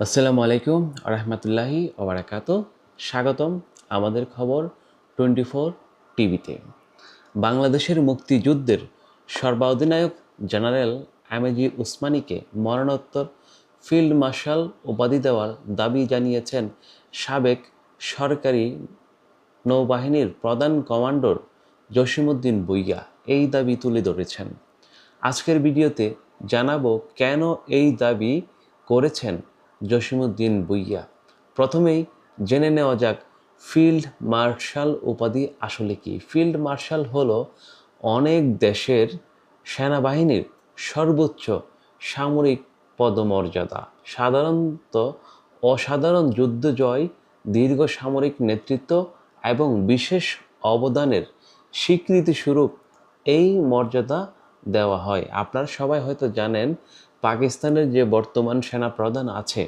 আসসালামু আলাইকুম রহমতুল্লাহি ওবারাকাতু। স্বাগতম আমাদের খবর 24 টিভিতে। বাংলাদেশের মুক্তিযুদ্ধের সর্বাধিনায়ক জেনারেল এমএজি উসমানীকে মরণোত্তর ফিল্ড মার্শাল উপাধি দেওয়ার দাবি জানিয়েছেন সাবেক সরকারি নৌবাহিনীর প্রধান কমান্ডার জসিমউদ্দিন ভূঁইয়া। এই দাবি তুলে ধরেছেন। আজকের ভিডিওতে জানাবো কেন এই দাবি করেছেন জসিমউদ্দিন ভূঁইয়া। প্রথমেই জেনে নেওয়া যাক ফিল্ড মার্শাল উপাধি আসলে কি। ফিল্ড মার্শাল হলো অনেক দেশের সেনাবাহিনীর সর্বোচ্চ সামরিক পদমর্যাদা। সাধারণত অসাধারণ যুদ্ধ জয়, দীর্ঘ সামরিক নেতৃত্ব এবং বিশেষ অবদানের স্বীকৃতিস্বরূপ এই মর্যাদা দেওয়া হয়। আপনারা সবাই হয়তো জানেন পাকিস্তানের যে বর্তমান সেনাপ্রধান আছে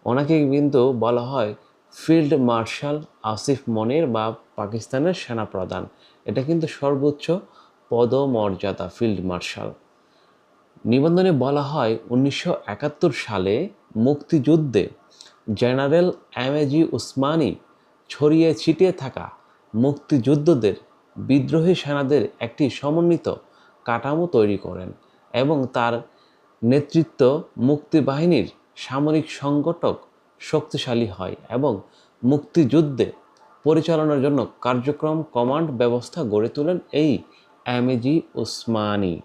ওনাকে কিন্তু বলা হয় ফিল্ড মার্শাল আসিফ মনির বা পাকিস্তানের সেনাপ্রধান। এটা কিন্তু সর্বোচ্চ পদমর্যাদা ফিল্ড মার্শাল। নিবন্ধনে বলা হয় 1971 সালে মুক্তিযুদ্ধে জেনারেল এমএজি উসমানী ছড়িয়ে ছিটিয়ে থাকা মুক্তিযোদ্ধাদের বিদ্রোহী সেনাদের একটি সমন্বিত কাঠামো তৈরি করেন এবং তার নেতৃত্ব মুক্তিবাহিনীর সামরিক সংগঠক শক্তিশালী হয় এবং মুক্তিযুদ্ধে পরিচালনার জন্য কার্যক্রম কমান্ড ব্যবস্থা গড়ে তোলেন এই এমএজি উসমানী।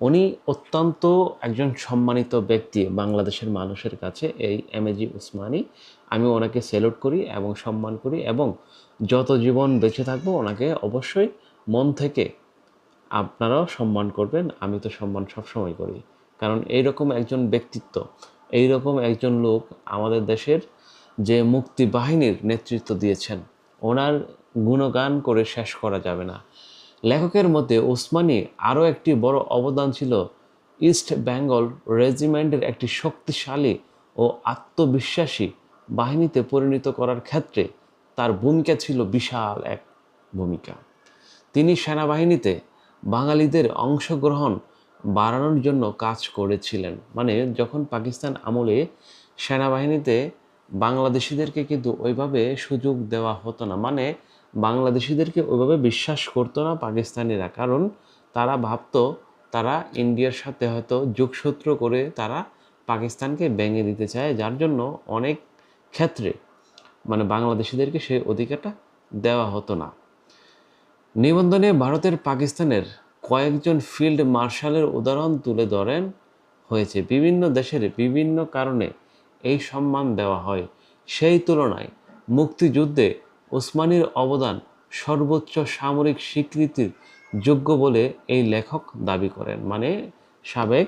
উনি অত্যন্ত একজন সম্মানিত ব্যক্তি বাংলাদেশের মানুষের কাছে, এই এমএজি উসমানী। আমি ওনাকে স্যালুট করি এবং সম্মান করি এবং যত জীবন বেঁচে থাকবো ওনাকে অবশ্যই মন থেকে আপনারাও সম্মান করবেন। আমি তো সম্মান সবসময় করি, কারণ এইরকম একজন ব্যক্তিত্ব, এইরকম একজন লোক আমাদের দেশের যে মুক্তি বাহিনীর নেতৃত্ব দিয়েছেন, ওনার গুণগান করে শেষ করা যাবে না। লেখকের মতে ওসমানী আরও একটি বড় অবদান ছিল ইস্ট বেঙ্গল রেজিমেন্টের একটি শক্তিশালী ও আত্মবিশ্বাসী বাহিনীতে পরিণত করার ক্ষেত্রে তার ভূমিকা ছিল বিশাল এক ভূমিকা। তিনি সেনাবাহিনীতে বাঙালিদের অংশগ্রহণ বাড়ানোর জন্য কাজ করেছিলেন। মানে যখন পাকিস্তান আমলে সেনাবাহিনীতে বাংলাদেশিদেরকে কিন্তু ওইভাবে সুযোগ দেওয়া হতো না, মানে বাংলাদেশিদেরকে ওইভাবে বিশ্বাস করতো না পাকিস্তানিরা, কারণ তারা ভাবতো তারা ইন্ডিয়ার সাথে হয়তো যোগসূত্র করে তারা পাকিস্তানকে ভেঙে দিতে চায়, যার জন্য অনেক ক্ষেত্রে মানে বাংলাদেশিদেরকে সেই অধিকারটা দেওয়া হতো না। নিবন্ধনে ভারতের পাকিস্তানের কয়েকজন ফিল্ড মার্শালের উদাহরণ তুলে ধরেন হয়েছে। বিভিন্ন দেশের বিভিন্ন কারণে এই সম্মান দেওয়া হয়। সেই তুলনায় মুক্তিযুদ্ধে ওসমানীর অবদান সর্বোচ্চ সামরিক স্বীকৃতির যোগ্য বলে এই লেখক দাবি করেন। মানে সাবেক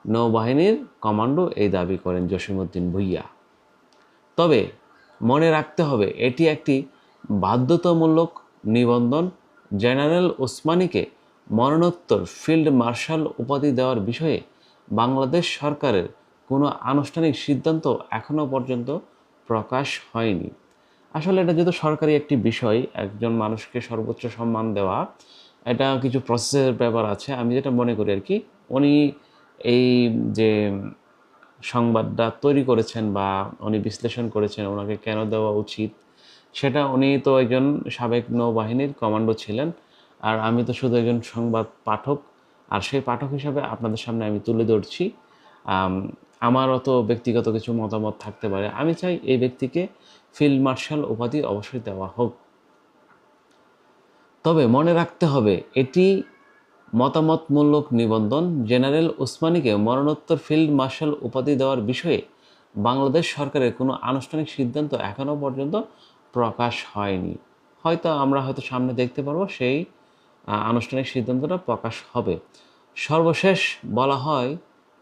নৌবাহিনীর কমান্ডো এই দাবি করেন জসিমউদ্দিন ভূঁইয়া। তবে মনে রাখতে হবে এটি একটি বাধ্যতামূলক নিবন্ধন। জেনারেল ওসমানীকে মরণোত্তর ফিল্ড মার্শাল উপাধি দেওয়ার বিষয়ে বাংলাদেশ সরকারের কোনো আনুষ্ঠানিক সিদ্ধান্ত এখনও পর্যন্ত প্রকাশ হয়নি। আসলে এটা যেহেতু সরকারি একটি বিষয়, একজন মানুষকে সর্বোচ্চ সম্মান দেওয়া, এটা কিছু প্রসেসের ব্যাপার আছে। আমি যেটা মনে করি আর কি, উনি এই যে সংবাদটা তৈরি করেছেন বা উনি বিশ্লেষণ করেছেন ওনাকে কেন দেওয়া উচিত, সেটা উনি তো একজন সাবেক নৌবাহিনীর কমান্ডো ছিলেন, আর আমি তো শুধু একজন সংবাদ পাঠক। আর সেই পাঠক হিসাবে আপনাদের সামনে আমি তুলে ধরছি। আমারও তো ব্যক্তিগত কিছু মতামত থাকতে পারে। আমি চাই এই ব্যক্তিকে ফিল্ড মার্শাল উপাধি অবশ্যই দেওয়া হোক। তবে মনে রাখতে হবে এটি মতামতমূলক নিবন্ধন। জেনারেল ওসমানীকে মরণোত্তর ফিল্ড মার্শাল উপাধি দেওয়ার বিষয়ে বাংলাদেশ সরকারের কোনো আনুষ্ঠানিক সিদ্ধান্ত এখনও পর্যন্ত প্রকাশ হয়নি। আমরা হয়তো সামনে দেখতে পারবো সেই আনুষ্ঠানিক সিদ্ধান্তটা প্রকাশ হবে। সর্বশেষ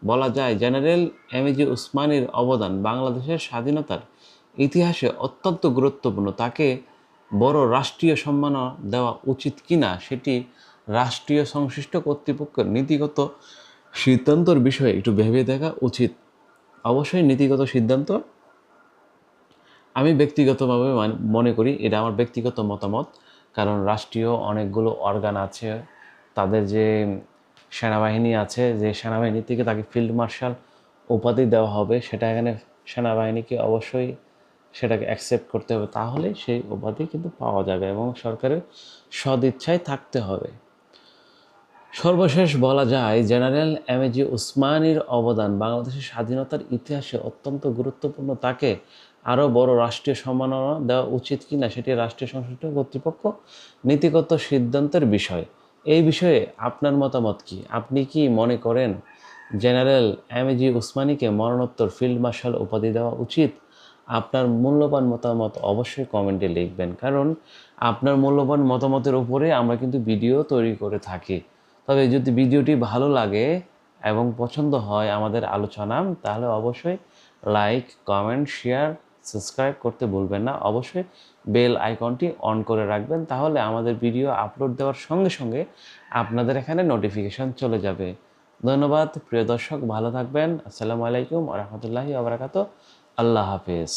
বলা যায় জেনারেল এমএজি উসমানীর অবদান বাংলাদেশের স্বাধীনতার ইতিহাসে অত্যন্ত গুরুত্বপূর্ণ। তাকে বড় রাষ্ট্রীয় সম্মান দেওয়া উচিত কিনা সেটি রাষ্ট্রীয় সংশ্লিষ্ট কর্তৃপক্ষের নীতিগত সিদ্ধান্তর বিষয়ে একটু ভেবে দেখা উচিত। অবশ্যই নীতিগত সিদ্ধান্ত আমি ব্যক্তিগতভাবে মনে করি, এটা আমার ব্যক্তিগত মতামত, কারণ রাষ্ট্রীয় অনেকগুলো অর্গান আছে, তাদের যে সেনাবাহিনী আছে, যে সেনাবাহিনী থেকে তাকে ফিল্ড মার্শাল উপাধি দেওয়া হবে সেটা এখানে সেনাবাহিনীকে অবশ্যই সেটাকে অ্যাকসেপ্ট করতে হবে, তাহলে সেই উপাধি কিন্তু পাওয়া যাবে এবং সরকারের সদিচ্ছায় থাকতে হবে। সর্বশেষ বলা যায়, জেনারেল এমএজি ওসমানীর অবদান বাংলাদেশের স্বাধীনতার ইতিহাসে অত্যন্ত গুরুত্বপূর্ণ। তাকে আরও বড় রাষ্ট্রীয় সম্মাননা দেওয়া উচিত কিনা সেটি রাষ্ট্রীয় সংশ্লিষ্ট কর্তৃপক্ষ নীতিগত সিদ্ধান্তের বিষয়। এই বিষয়ে আপনার মতামত কি? আপনি কি মনে করেন জেনারেল এমএজি ওসমানীকে মরণোত্তর ফিল্ড মার্শাল উপাধি দেওয়া উচিত? আপনার মূল্যবান মতামত অবশ্যই কমেন্টে লিখবেন, কারণ আপনার মূল্যবান মতামতের উপরে আমরা কিন্তু ভিডিও তৈরি করে থাকি। তবে যদি ভিডিওটি ভালো লাগে এবং পছন্দ হয় আমাদের আলোচনা, তাহলে অবশ্যই লাইক, কমেন্ট, শেয়ার, সাবস্ক্রাইব করতে ভুলবেন না। অবশ্যই বেল আইকনটি অন করে রাখবেন, তাহলে আমাদের ভিডিও আপলোড দেওয়ার সঙ্গে সঙ্গে আপনাদের এখানে নোটিফিকেশন চলে যাবে। ধন্যবাদ প্রিয় দর্শক, ভালো থাকবেন। আসসালামু আলাইকুম ওয়া রাহমাতুল্লাহি ওয়া বারাকাতুহু। আল্লাহ হাফেজ।